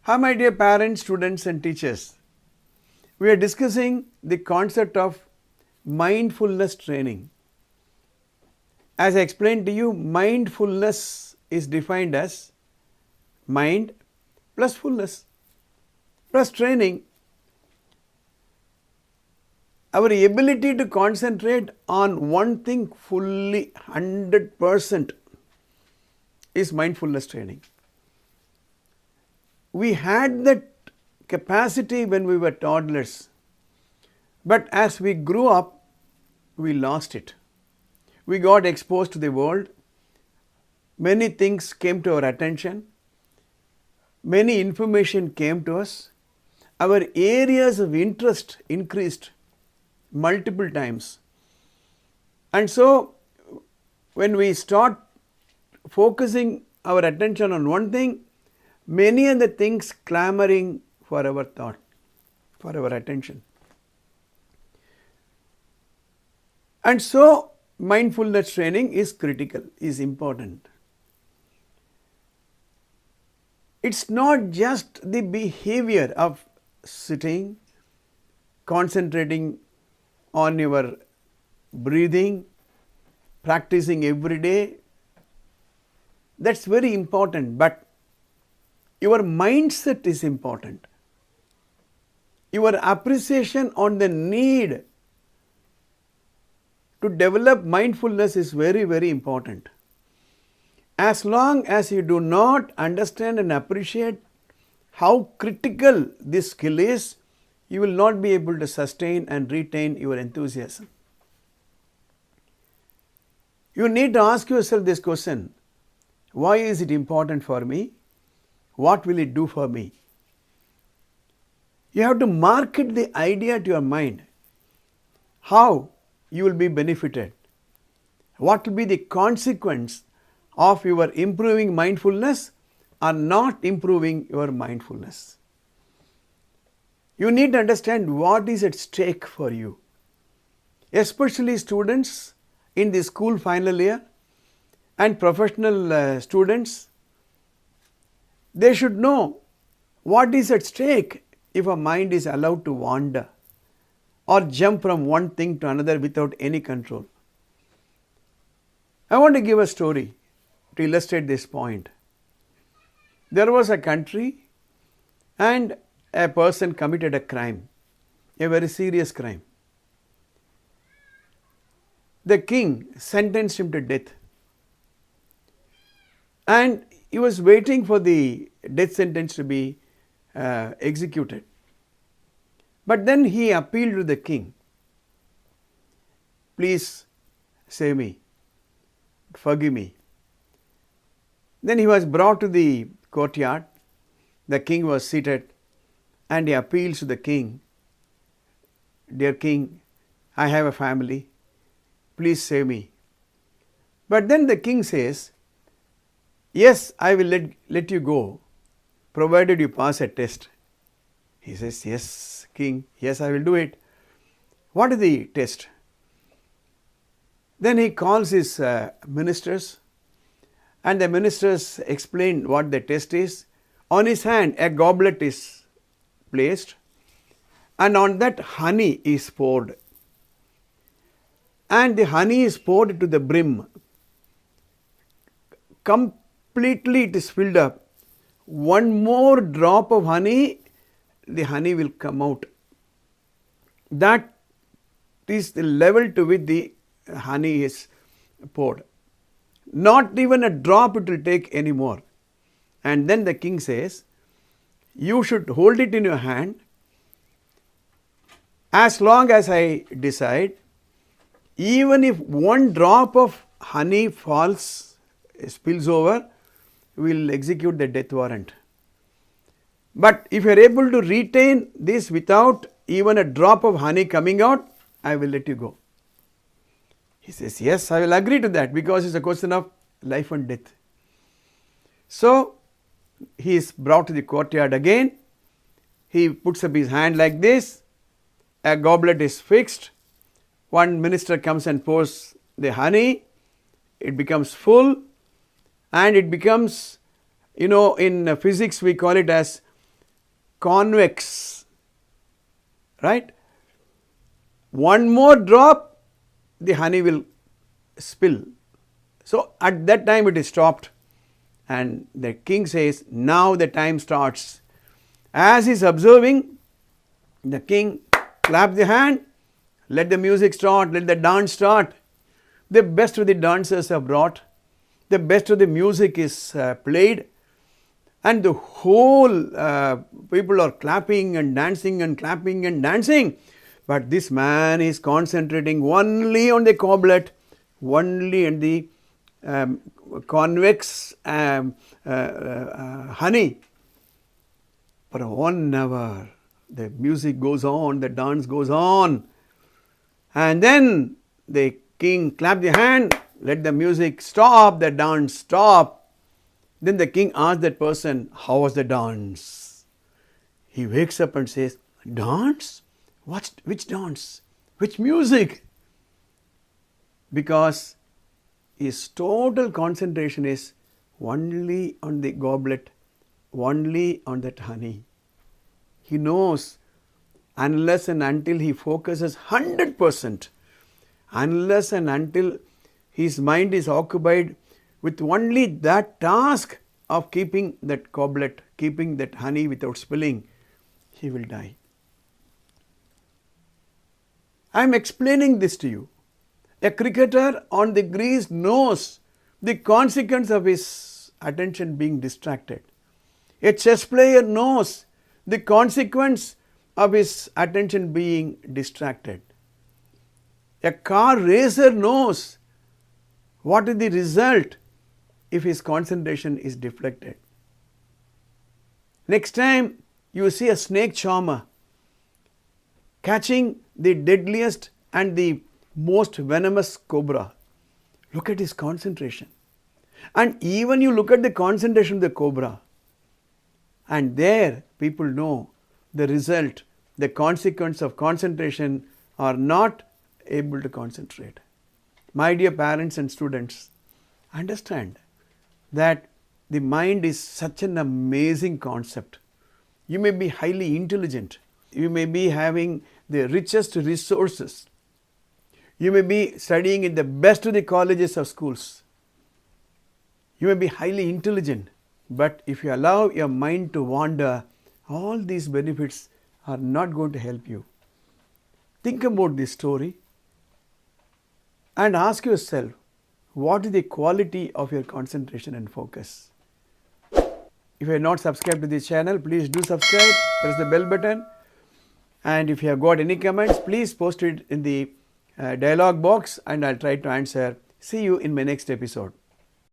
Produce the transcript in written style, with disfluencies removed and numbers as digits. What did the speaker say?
Hi my dear parents, students and teachers. We are discussing the concept of mindfulness training. As I explained to you, mindfulness is defined as mind plus fullness plus training. Our ability to concentrate on one thing fully 100% is mindfulness training. We had that capacity when we were toddlers, but as we grew up, we lost it. We got exposed to the world, many things came to our attention, many information came to us, our areas of interest increased multiple times. And so, when we start focusing our attention on one thing, many other things clamoring for our thought, for our attention. And so, mindfulness training is critical, is important. It's not just the behavior of sitting, concentrating on your breathing, practicing every day. That's very important, but your mindset is important. Your appreciation on the need to develop mindfulness is very, very important. As long as you do not understand and appreciate how critical this skill is, you will not be able to sustain and retain your enthusiasm. You need to ask yourself this question: why is it important for me? What will it do for me? You have to market the idea to your mind. How you will be benefited? What will be the consequence of your improving mindfulness or not improving your mindfulness? You need to understand what is at stake for you. Especially students in the school final year and professional students, they should know what is at stake if a mind is allowed to wander or jump from one thing to another without any control. I want to give a story to illustrate this point. There was a country and a person committed a crime, a very serious crime. The king sentenced him to death, and he was waiting for the death sentence to be executed. But then he appealed to the king, please save me, forgive me. Then he was brought to the courtyard. The king was seated and he appeals to the king, dear king, I have a family, please save me. But then the king says, yes, I will let you go, provided you pass a test. He says, yes, king, yes, I will do it. What is the test? Then he calls his ministers, and the ministers explain what the test is. On his hand, a goblet is placed, and on that honey is poured. And the honey is poured to the brim. Completely it is filled up. One more drop of honey, the honey will come out. That is the level to which the honey is poured. Not even a drop it will take anymore. And then the king says, you should hold it in your hand as long as I decide. Even if one drop of honey falls, spills over, we will execute the death warrant. But if you are able to retain this without even a drop of honey coming out, I will let you go. He says, yes, I will agree to that, because it's a question of life and death. So he is brought to the courtyard again. He puts up his hand like this. A goblet is fixed. One minister comes and pours the honey. It becomes full, and it becomes, in physics we call it as convex, right? One more drop, the honey will spill. So at that time it is stopped, and the king says, now the time starts. As he is observing, the king claps the hand, let the music start, let the dance start. The best of the dancers are brought, the best of the music is played, and the whole people are clapping and dancing and clapping and dancing. But this man is concentrating only on the goblet, only on the convex honey. For 1 hour, the music goes on, the dance goes on, and then the king clapped the hand, let the music stop, the dance stop. Then the king asked that person, how was the dance? He wakes up and says, dance? What? Which dance? Which music? Because his total concentration is only on the goblet, only on that honey. He knows, unless and until he focuses 100%, unless and until his mind is occupied with only that task of keeping that goblet, keeping that honey without spilling, he will die. I am explaining this to you. A cricketer on the crease knows the consequence of his attention being distracted. A chess player knows the consequence of his attention being distracted. A car racer knows what is the result if his concentration is deflected. Next time you see a snake charmer catching the deadliest and the most venomous cobra, look at his concentration. And even you look at the concentration of the cobra, and there people know the result, the consequence of concentration are not able to concentrate. My dear parents and students, understand that the mind is such an amazing concept. You may be highly intelligent, you may be having the richest resources, you may be studying in the best of the colleges or schools, you may be highly intelligent, but if you allow your mind to wander, all these benefits are not going to help you. Think about this story and ask yourself, what is the quality of your concentration and focus? If you are not subscribed to this channel, please do subscribe, press the bell button, and if you have got any comments, please post it in the dialog box and I will try to answer. See you in my next episode.